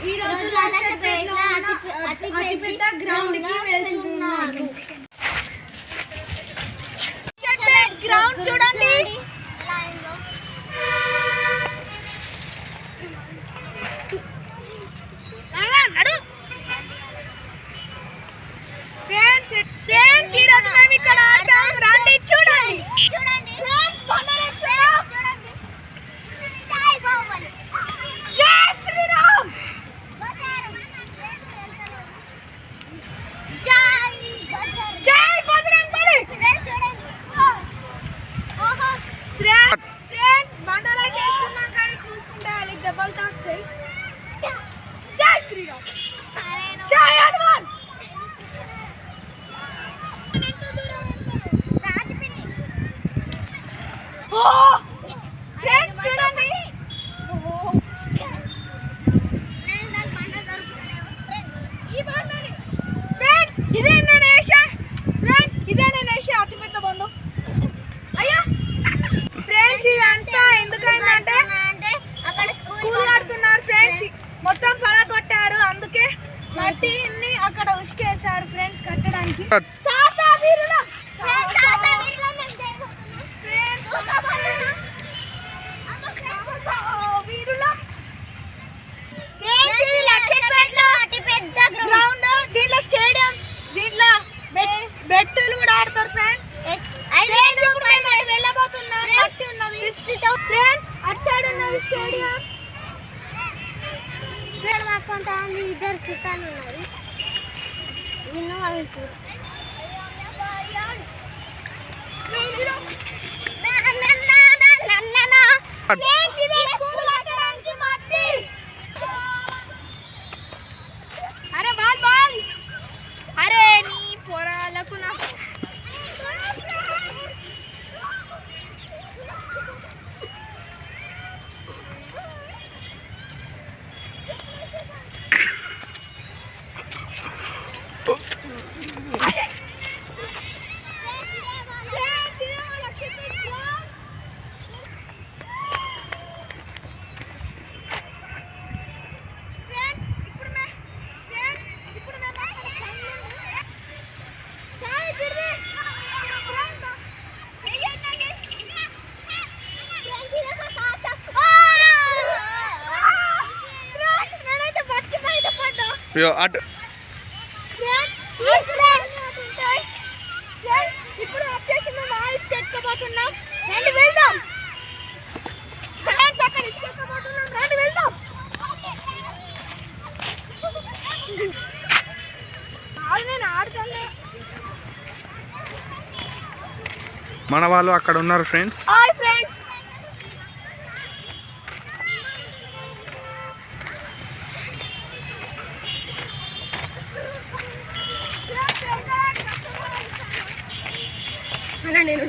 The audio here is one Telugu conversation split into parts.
ఈ రోజు అతిపెద్ద గ్రౌండ్ కి వెళ్తున్నాము. గ్రౌండ్ చూడండి. ఫ్రెండ్స్ ఈ రోజు మేము ఇక్కడ ఆడతాం, రండి చూడండి. ఫ్రెండ్స్ బండలేస్తున్నాం. జై శ్రీరామ్. జై బజరంగబలి. ఫ్రెండ్స్ బండలైతే వేస్తున్నాం కానీ చూసుకుంటే వాళ్ళకి దెబ్బలు తాకుతాయి. జై శ్రీరామ్. జై హనుమాన్. ఫ్రెండ్స్ చూడండి. ఫ్రెండ్స్ ఇదే నేను వేసా. ఫ్రెండ్స్ ఇదే నేను వేసా అతిపెద్ద బండు. అయ్యా ఫ్రెండ్స్ ఇదంతా ఎందుకైందంటే స్కూల్ కడుతున్నారు ఫ్రెండ్స్, మొత్తం పడగొట్టారు, అందుకే మట్టిని అక్కడ ఉసుకేసారు ఫ్రెండ్స్ కట్టడానికి. సాసా వీరులం. గ్రౌండ్ దీంట్లో స్టేడియం, దీంట్లో బెట్టులు కూడా ఆడతారు ఫ్రెండ్స్. వెళ్ళబోతున్నారు, మట్టి ఉన్నది ఫ్రెండ్స్, అటు సైడ్ ఉన్నది స్టేడియం. కొంతమంది ఇద్దరు చుట్టాలు ఉన్నారు. అరే బాల్ బాల్. అరే నీ పోరాలకు నా ఇప్పుడు వచ్చేసి మేము వాయిస్ ఎక్కబోతున్నాం, రండి వెళ్దాం. ఫ్రెండ్స్ అక్కడ ఇసుకెక్కబోతున్నాం, రండి వెళ్దాం. నేను ఆడుతాను. మన వాళ్ళు అక్కడ ఉన్నారు ఫ్రెండ్స్. Hi friends. నేను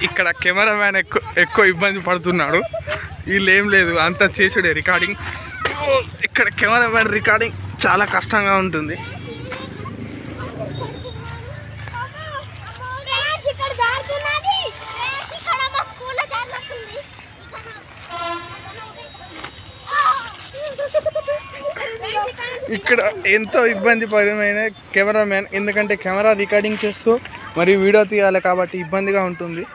ఇక్కడ కెమెరామ్యాన్ ఎక్కువ ఇబ్బంది పడుతున్నాడు. వీళ్ళు ఏం లేదు, అంతా చేసుడే రికార్డింగ్. ఇక్కడ కెమెరామ్యాన్ రికార్డింగ్ చాలా కష్టంగా ఉంటుంది. ఇక్కడ ఎంతో ఇబ్బందికరమైన కెమెరామ్యాన్, ఎందుకంటే కెమెరా రికార్డింగ్ చేస్తూ మరి వీడియో తీయాలి కాబట్టి ఇబ్బందిగా ఉంటుంది.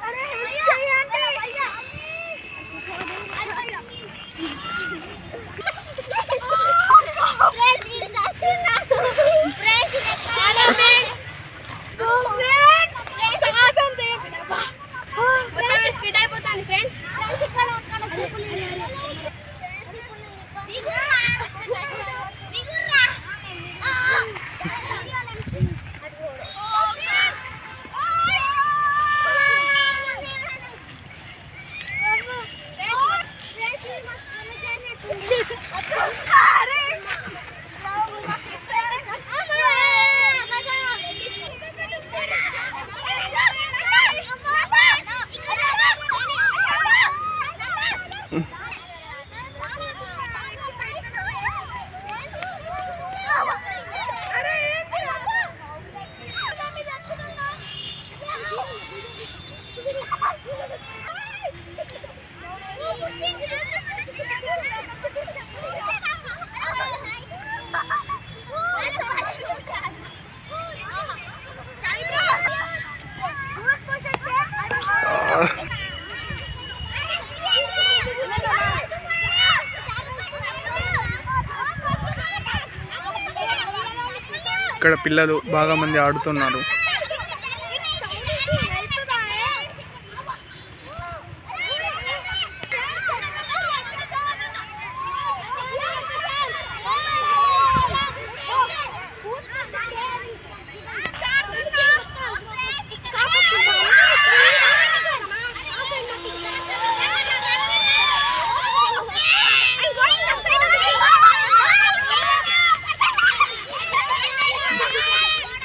ఇక్కడ పిల్లలు బాగా మంది ఆడుతున్నారు.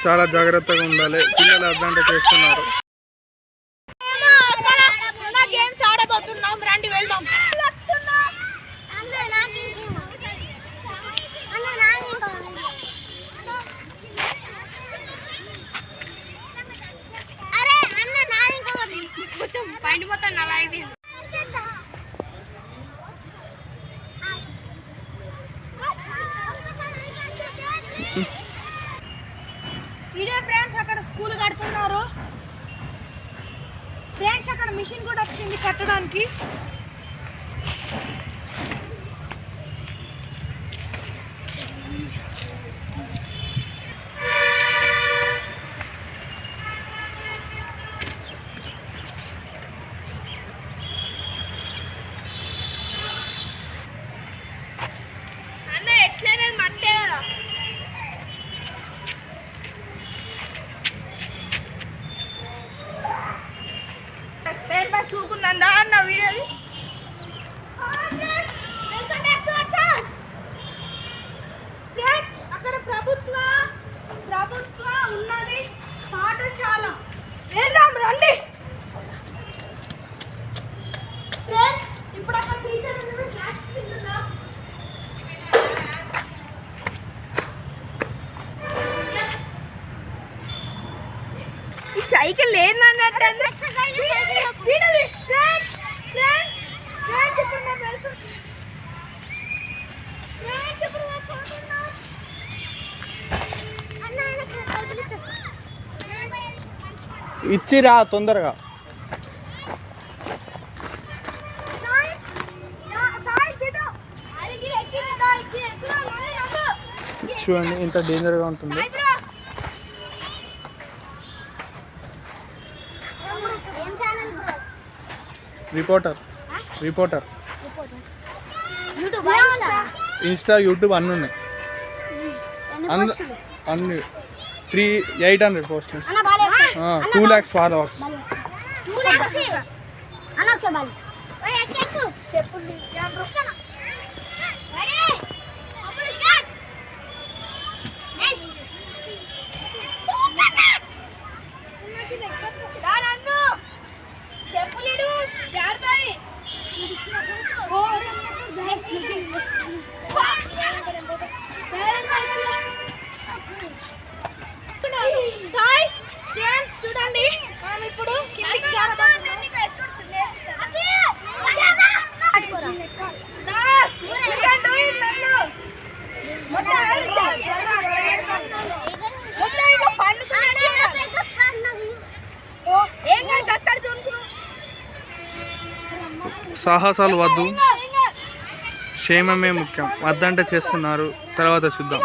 చాలా జాగ్రత్తగా ఉండాలి. పిల్లలు అర్థంట చేస్తున్నారు. గేమ్స్ ఆడబోతున్నాం, రండి వెళ్దాం. ఇదే ఫ్రెండ్స్ అక్కడ స్కూల్ కడుతున్నారు ఫ్రెండ్స్. అక్కడ మిషన్ కూడా వచ్చింది కట్టడానికి. అన్న ఎట్లనే మట్టే కదా. చూకుందా అన్న వీడియోది. అక్కడ ప్రభుత్వ ఉన్నది పాఠశాల. వెళ్దాం రండి. ఇప్పుడు అక్కడ టీచర్ క్లాసెస్ ఇస్తుందా. ఈ సైకిల్ ఏందన్నట్టు ఇచ్చిరా తొందరగా. చూడండి ఇంత డేంజర్గా ఉంటుంది. రిపోర్టర్ ఇన్స్టా యూట్యూబ్ అన్నీ ఉన్నాయి. అన్ని 800 పోస్టర్స్, 2 lakhs followers. చూడండి మనం ఇప్పుడు సాహసాలు వద్దు, క్షేమమే ముఖ్యం. వద్దంటే చేస్తున్నారు, తర్వాత చూద్దాం.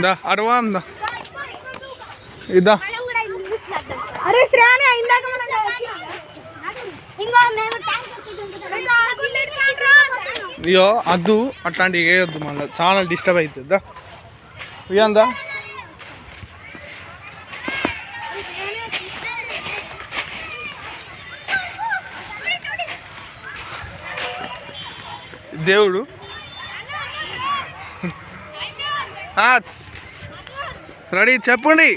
దా అరవాం దా ఇదా. అరే శ్రాని ఇందాక అయ్యో అద్దు, అట్లాంటివి వేయొద్దు, మళ్ళీ చాలా డిస్టర్బ్ అవుతుంది. దా ఇయ్యందా. దేవుడు రెడీ చెప్పండి.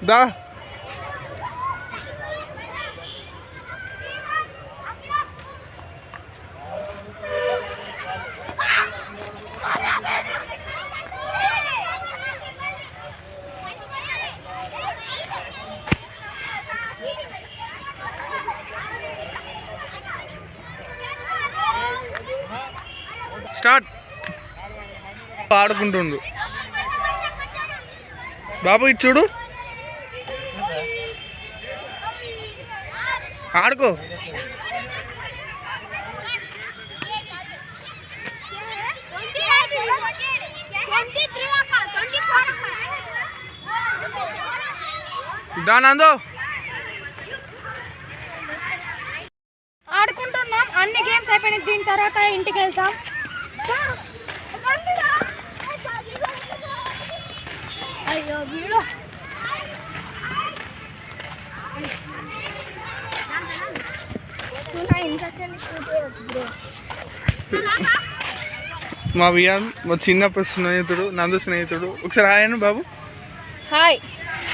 దా స్టార్ట్. ఆడుకుంటుండు బాబు, ఇది చూడు, ఆడుకో. దానందో ఆడుకుంటున్నాం, అన్ని గేమ్స్ అయిపోయినాయి. దీని తర్వాత ఇంటికి వెళ్తాం. అయ్యో వీడు మా వియాన్, మా చిన్నప్పటి స్నేహితుడు, నందు స్నేహితుడు. ఒకసారి ఆయన బాబు హాయ్.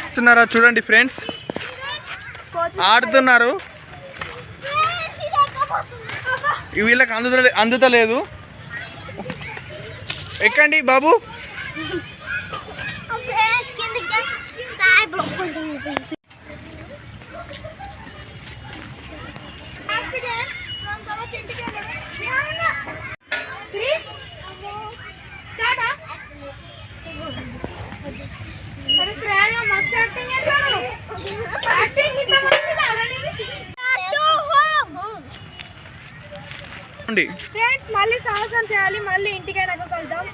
చూస్తున్నారా, చూడండి ఫ్రెండ్స్, ఆడుతున్నారు. వీళ్ళకి అందుతలేదు. ఎక్కండి బాబు. ఫ్రెండ్స్ మళ్ళీ సాహసం చేయాలి, మళ్ళీ ఇంటికైనా కలుద్దాం.